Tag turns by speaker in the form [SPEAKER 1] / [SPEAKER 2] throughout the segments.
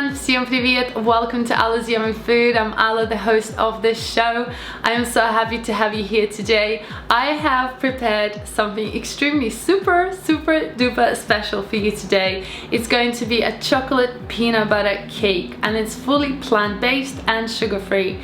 [SPEAKER 1] everyone, всем привет, welcome to AllasYummyFood. I'm Alla, the host of this show. I am so happy to have you here today. I have prepared something extremely super duper special for you today. It's going to be a chocolate peanut butter cake, and it's fully plant-based and sugar-free.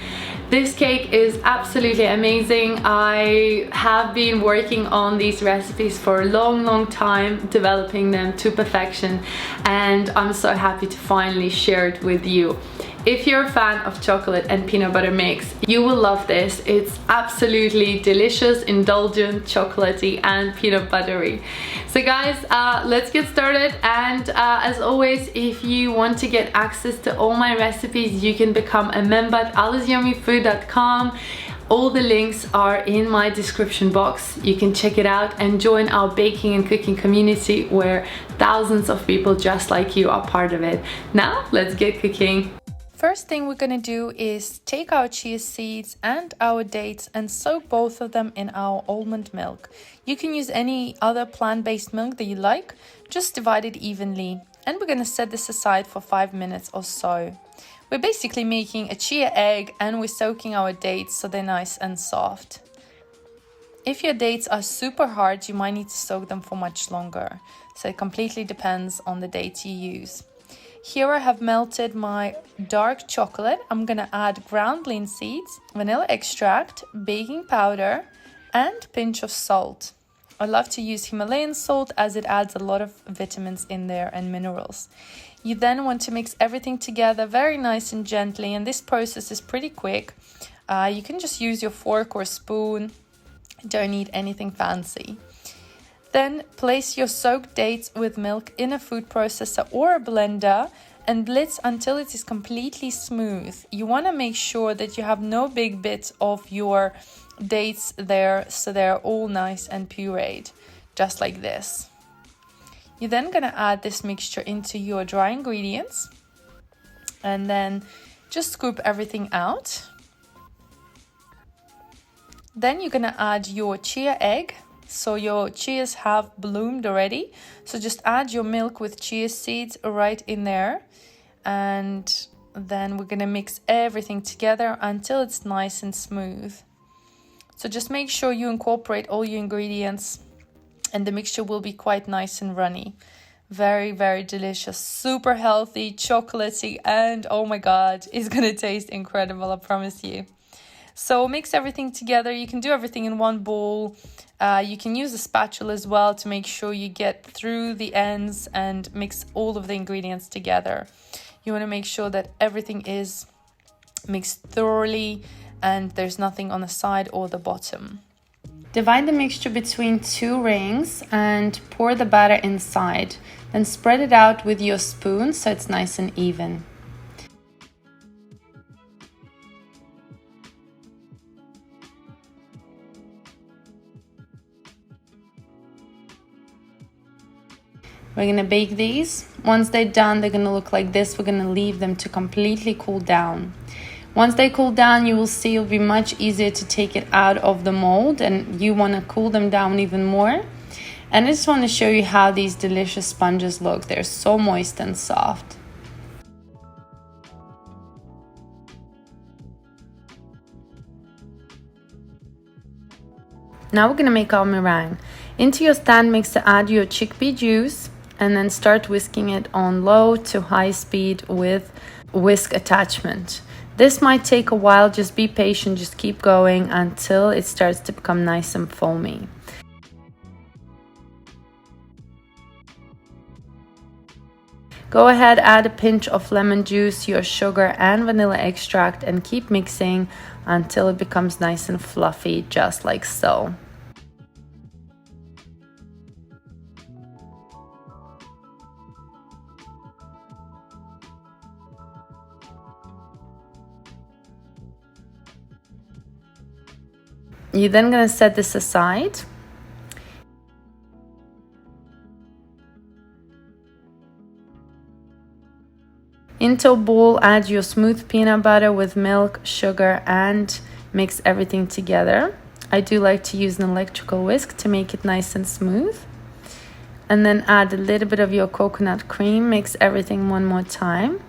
[SPEAKER 1] This cake is absolutely amazing. I have been working on these recipes for a long time, developing them to perfection, and I'm so happy to finally share it with you. If you're a fan of chocolate and peanut butter mix, you will love this. It's absolutely delicious, indulgent, chocolatey and peanut buttery. So guys, let's get started. And as always, if you want to get access to all my recipes, you can become a member at AllasYummyFood.com. All the links are in my description box. You can check it out and join our baking and cooking community where thousands of people just like you are part of it. Now, let's get cooking.
[SPEAKER 2] First thing we're gonna do is take our chia seeds and our dates and soak both of them in our almond milk. You can use any other plant-based milk that you like, just divide it evenly. And we're gonna set this aside for 5 minutes or so. We're basically making a chia egg and we're soaking our dates so they're nice and soft. If your dates are super hard, you might need to soak them for much longer. So it completely depends on the dates you use. Here I have melted my dark chocolate. I'm gonna add ground linseeds, vanilla extract, baking powder, and pinch of salt. I love to use Himalayan salt as it adds a lot of vitamins in there and minerals. You then want to mix everything together very nice and gently, and this process is pretty quick. You can just use your fork or spoon. Don't need anything fancy. Then place your soaked dates with milk in a food processor or a blender and blitz until it is completely smooth. You want to make sure that you have no big bits of your dates there, so they're all nice and pureed, just like this. You're then going to add this mixture into your dry ingredients and then just scoop everything out. Then you're going to add your chia egg. So your chias have bloomed already. So just add your milk with chia seeds right in there. And then we're going to mix everything together until it's nice and smooth. So just make sure you incorporate all your ingredients and the mixture will be quite nice and runny. Very delicious, super healthy, chocolatey, and oh my god, it's going to taste incredible, I promise you. So mix everything together. You can do everything in one bowl. You can use a spatula as well to make sure you get through the ends and mix all of the ingredients together. You want to make sure that everything is mixed thoroughly and there's nothing on the side or the bottom. Divide the mixture between 2 rings and pour the batter inside. Then spread it out with your spoon so it's nice and even. We're gonna bake these. Once they're done, they're gonna look like this. We're gonna leave them to completely cool down. Once they cool down, you will see it'll be much easier to take it out of the mold, and you wanna cool them down even more. And I just wanna show you how these delicious sponges look. They're so moist and soft. Now we're gonna make our meringue. Into your stand mixer, add your chickpea juice and then start whisking it on low to high speed with whisk attachment. This might take a while, just be patient, just keep going until it starts to become nice and foamy. Go ahead, add a pinch of lemon juice, your sugar and vanilla extract and keep mixing until it becomes nice and fluffy, just like so. You're then going to set this aside. Into a bowl, add your smooth peanut butter with milk, sugar, and mix everything together. I do like to use an electrical whisk to make it nice and smooth. And then add a little bit of your coconut cream, mix everything one more time.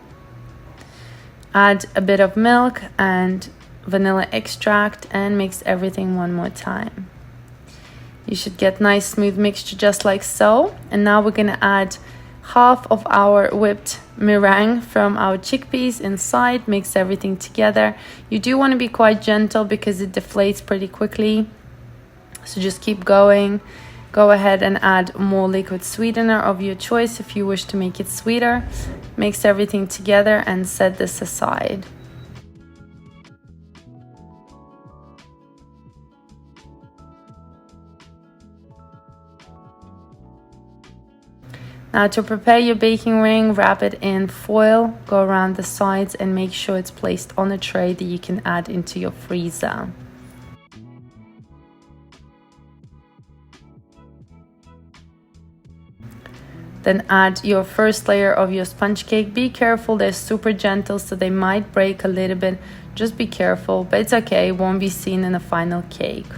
[SPEAKER 1] Add a bit of milk and vanilla extract and mix everything one more time. You should get nice smooth mixture just like so. And now we're gonna add half of our whipped meringue from our chickpeas inside. Mix everything together. You do want to be quite gentle because it deflates pretty quickly, so just keep going. Go ahead and add more liquid sweetener of your choice if you wish to make it sweeter. Mix everything together and set this aside. Now to prepare your baking ring, wrap it in foil, go around the sides and make sure it's placed on a tray that you can add into your freezer. Then add your first layer of your sponge cake. Be careful, they're super gentle, so they might break a little bit. Just be careful, but it's okay, it won't be seen in the final cake.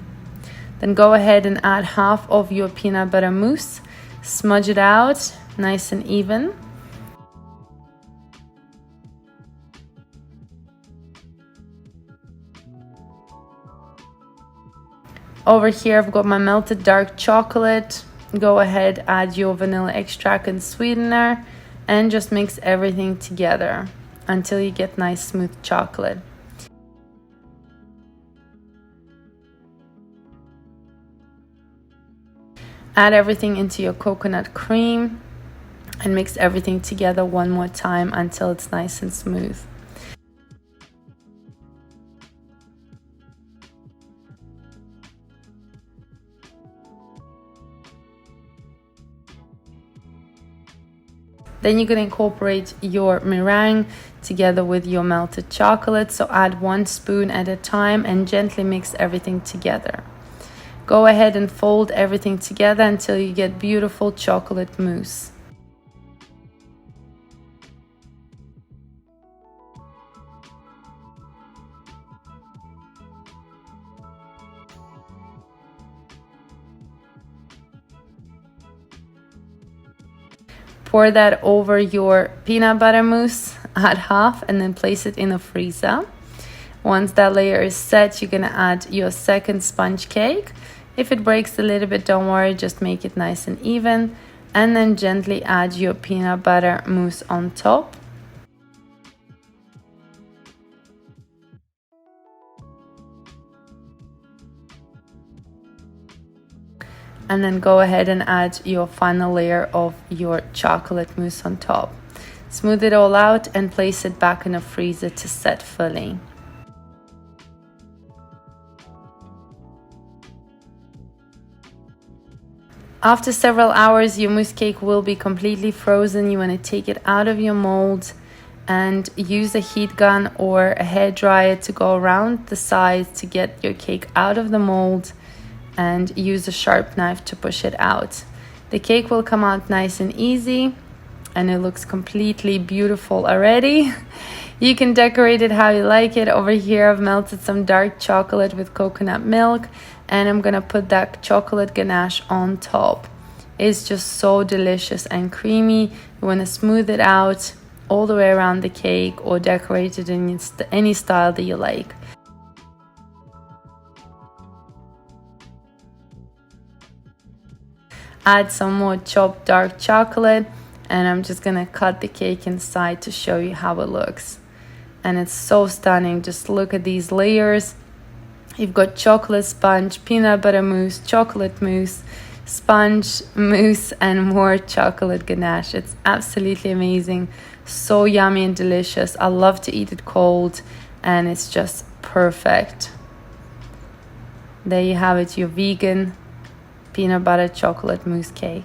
[SPEAKER 1] Then go ahead and add half of your peanut butter mousse. Smudge it out nice and even. Over here I've got my melted dark chocolate. Go ahead, add your vanilla extract and sweetener and just mix everything together until you get nice smooth chocolate. Add everything into your coconut cream and mix everything together one more time until it's nice and smooth. Then you're going to incorporate your meringue together with your melted chocolate. So add 1 spoon at a time and gently mix everything together. Go ahead and fold everything together until you get beautiful chocolate mousse. Pour that over your peanut butter mousse, add half and then place it in the freezer. Once that layer is set, you're gonna add your second sponge cake. If it breaks a little bit, don't worry, just make it nice and even. And then gently add your peanut butter mousse on top. And then go ahead and add your final layer of your chocolate mousse on top. Smooth it all out and place it back in the freezer to set fully. After several hours, your mousse cake will be completely frozen. You want to take it out of your mold and use a heat gun or a hair dryer to go around the sides to get your cake out of the mold, and use a sharp knife to push it out. The cake will come out nice and easy and it looks completely beautiful already. You can decorate it how you like it. Over here I've melted some dark chocolate with coconut milk and I'm gonna put that chocolate ganache on top. It's just so delicious and creamy. You wanna smooth it out all the way around the cake or decorate it in any style that you like. Add some more chopped dark chocolate and I'm just gonna cut the cake inside to show you how it looks. And it's so stunning. Just look at these layers. You've got chocolate sponge, peanut butter mousse, chocolate mousse, sponge mousse, and more chocolate ganache. It's absolutely amazing. So yummy and delicious. I love to eat it cold and it's just perfect. There you have it, your vegan peanut butter chocolate mousse cake.